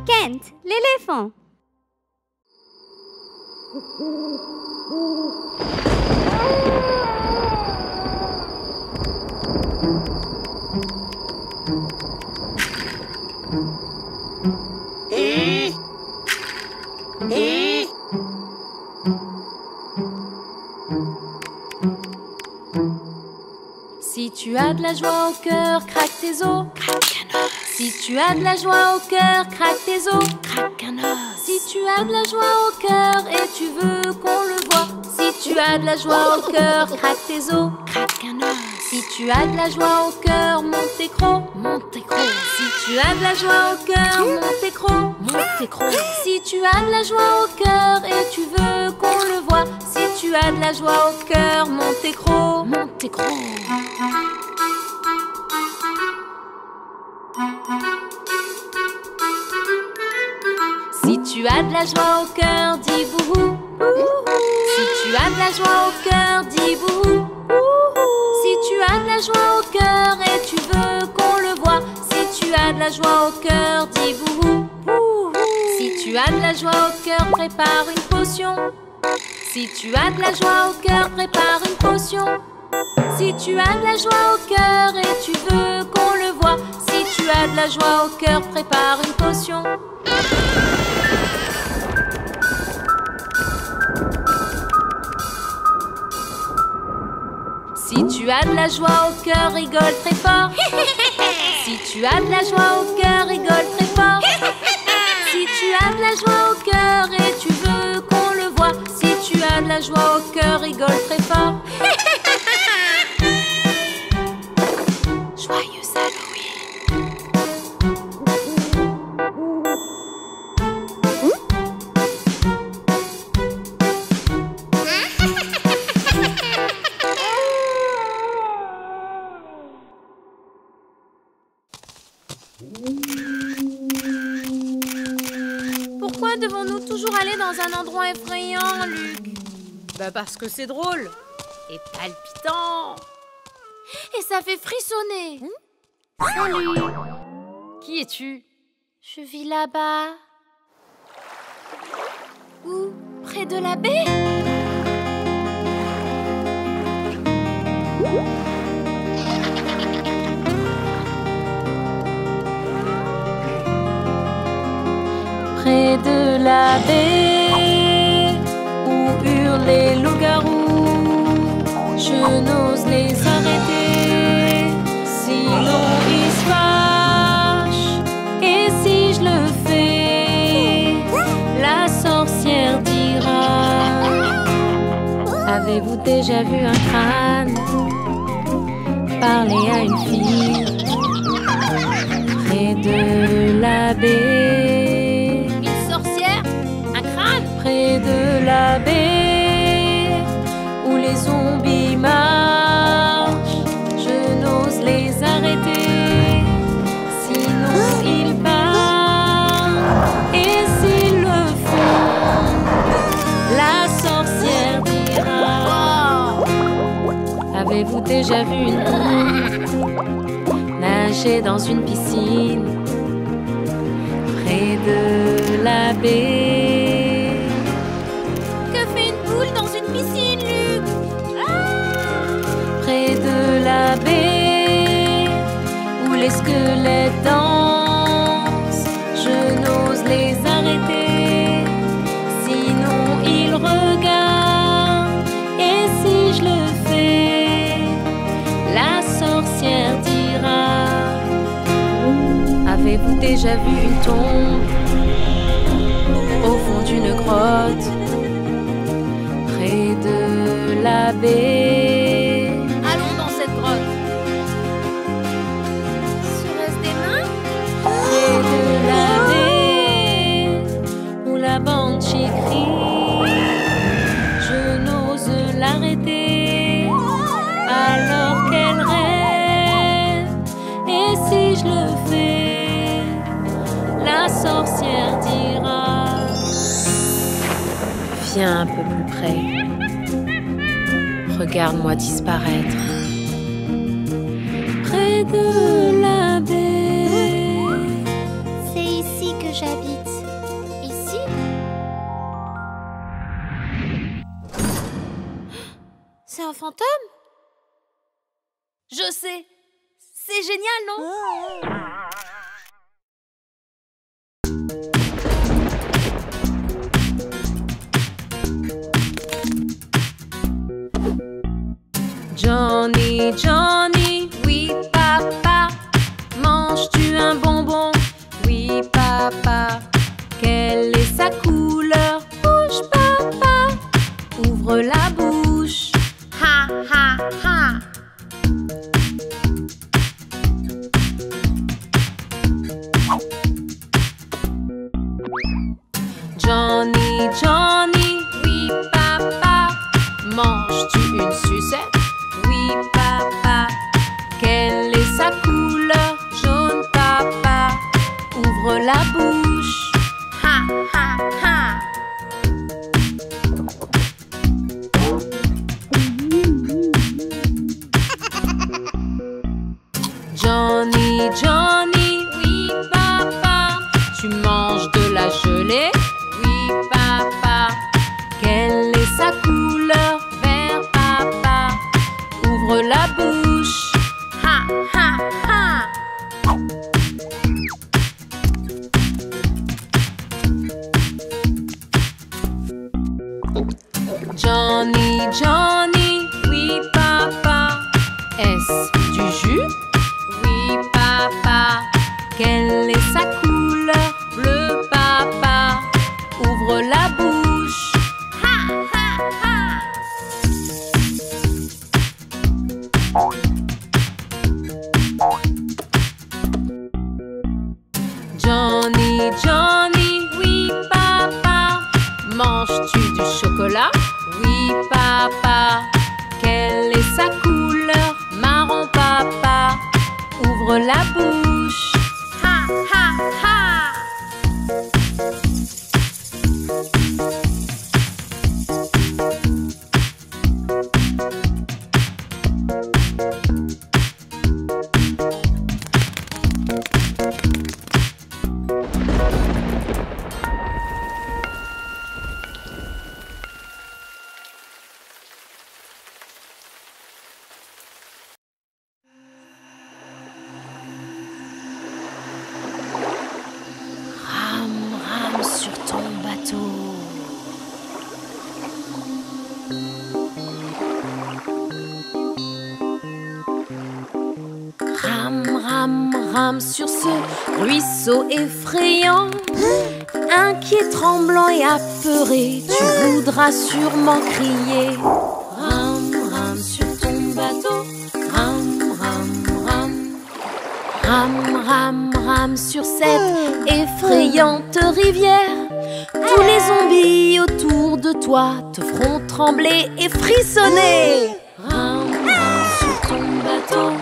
Kent, l'éléphant. Si tu as de la joie au cœur, craque tes os. Si tu as de la joie au cœur, craque tes os. Si tu as de la joie au cœur et tu veux qu'on le voie. Si tu as de la joie au cœur, craque tes os. Si tu as de la joie au cœur, monte tes crocs. Si tu as de la joie au cœur, monte tes crocs. Si tu as de la joie au cœur et tu veux qu'on le voie. Si tu as de la joie au cœur, monte tes crocs. Si tu as de la joie au cœur, dis bouhou. Si tu as de la joie au cœur, dis bouhou. Si tu as de la joie au cœur et tu veux qu'on le voie. Si tu as de la joie au cœur, dis bouhou. Si tu as de la joie au cœur, prépare une potion. Si tu as de la joie au cœur, prépare une potion. Si tu as de la joie au cœur et tu veux qu'on le voie. Si tu as de la joie au cœur, prépare une potion. Si tu as de la joie au cœur, rigole très fort. Si tu as de la joie au cœur, rigole très fort. Si tu as de la joie au cœur et tu veux qu'on le voie. Si tu as de la joie au cœur, rigole très fort. Joyeux Halloween. Pourquoi devons-nous toujours aller dans un endroit effrayant, Luc? Parce que c'est drôle et palpitant. Et ça fait frissonner. Salut. Qui es-tu? Je vis là-bas. Où? Près de la baie? Près de la baie où hurlent les loups-garous, je n'ose les arrêter, sinon ils se fâchent. Et si je le fais, la sorcière dira: avez-vous déjà vu un crâne parler à une fille près de la baie? Une sorcière? Un crâne? Près de la baie où les zombies marchent, je n'ose les arrêter, sinon ils partent. Et s'ils le font, la sorcière dira: avez-vous déjà vu une poule nager dans une piscine près de la baie? Que fait une poule dans une piscine, Luc? Près de la baie où les squelettes dansent, je n'ose les arrêter, sinon ils regardent. Et si je le fais, la sorcière dira: avez-vous déjà vu une tombe au fond d'une grotte près de la baie? Allons dans cette grotte. Serait-ce des mains? Près de la baie où la banshee crie, je n'ose l'arrêter alors qu'elle rêve. Et si je le fais, la sorcière dira: viens un peu plus près, regarde-moi disparaître. Près près de la baie. C'est ici que j'habite. Ici? C'est un fantôme? Je sais. C'est génial, non? Johnny, Johnny, oui papa, manges-tu un bonbon? Oui papa, quelle est sa couleur? Bouge papa, ouvre la bouche. Ha ha ha. Johnny, Johnny, oui papa, manges-tu une sucette? Oui papa, quelle est sa couleur? Jaune papa, ouvre la bouche. Ha ha ha. Johnny, Johnny, oui papa, tu manges de la gelée? Oui papa, quelle est sa couleur? Vert papa, ouvre la bouche. Ha ha ha. Johnny, Johnny, oui papa, est-ce du jus? Oui papa, quelle est sa couleur? Bleu papa, ouvre la bouche. Ha ha ha. Johnny, Johnny, oui papa, manges-tu du chocolat? Oui papa, quelle est sa couleur? Marron papa, ouvre la bouche. Ha ha ha. Rame, rame sur ton bateau. Rame, rame, rame sur ce ruisseau effrayant. Inquiet, tremblant et apeuré, tu voudras sûrement crier. Rame, rame sur ton bateau. Rame, rame, rame. Rame, rame, rame sur cette effrayante rivière. Tous les zombies autour de toi te feront trembler et frissonner. Rame, rame sur ton bateau.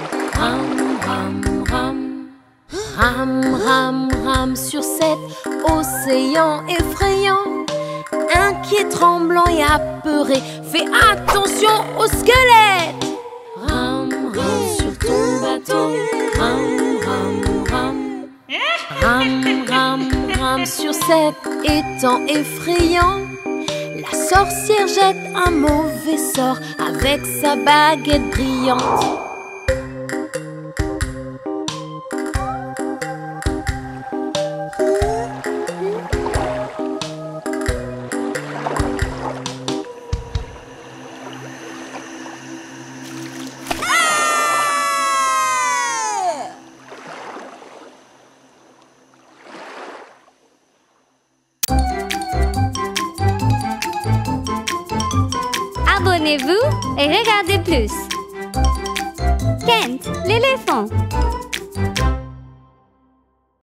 Rame, rame, rame. Rame, rame, rame sur cet océan effrayant. Inquiet, tremblant et apeuré, fais attention aux squelettes. Rame, rame sur ton bateau. Rame, rame, rame. Rame, rame, rame sur cet étang effrayant. La sorcière jette un mauvais sort avec sa baguette brillante. Abonnez-vous et regardez plus. Kent, l'éléphant.